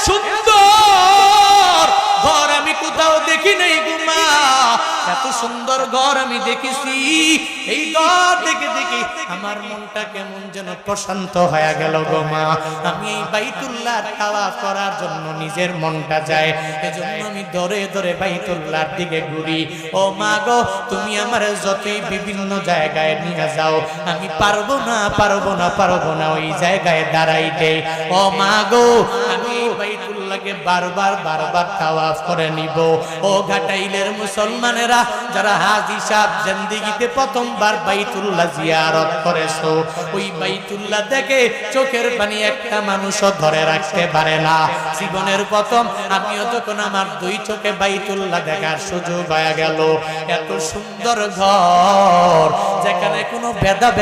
সুন্দর ঘর আমি কোথাও দেখি নাই গো মা। এত সুন্দর ঘর আমি দেখেছি, এই ঘর দেখে দেখে আমার মনটা কেমন যেন প্রশান্ত হয়ে গেল গো মা। আমি এই বাইতুল্লাহ তাওয়াফ করার জন্য নিজের মনটা যায়, এজন্য আমি দরে দরে বাইতুল্লাহর দিকে ঘুরি। ও মা গো, তুমি আমার যতই বিভিন্ন জায়গায় নিয়ে যাও, আমি পারবো না পারবো না পারবো না ওই জায়গায় দাঁড়াইতে। ও মা গো, আমি বাইতুল্লাহকে বারবার বারবার তাওয়াফ করে নিব। ও ঘাটাইলের মুসলমানেরা যারা হাজী সাহেব জিন্দেগিতে প্রথমবার বাইতুল্লাহ জিয়ারত করেছো, ওই বাইতুল্লাহ দেখে চোখের পানি একটা মানুষও ধরে রাখতে পারে না। জীবনের প্রথম আমিও যখন আমার দুই চোখে বাইতুল্লাহ দেখার সুযোগ হয়ে গেল, এত সুন্দর ঘর যেখানে কোনো ভেদাভেদ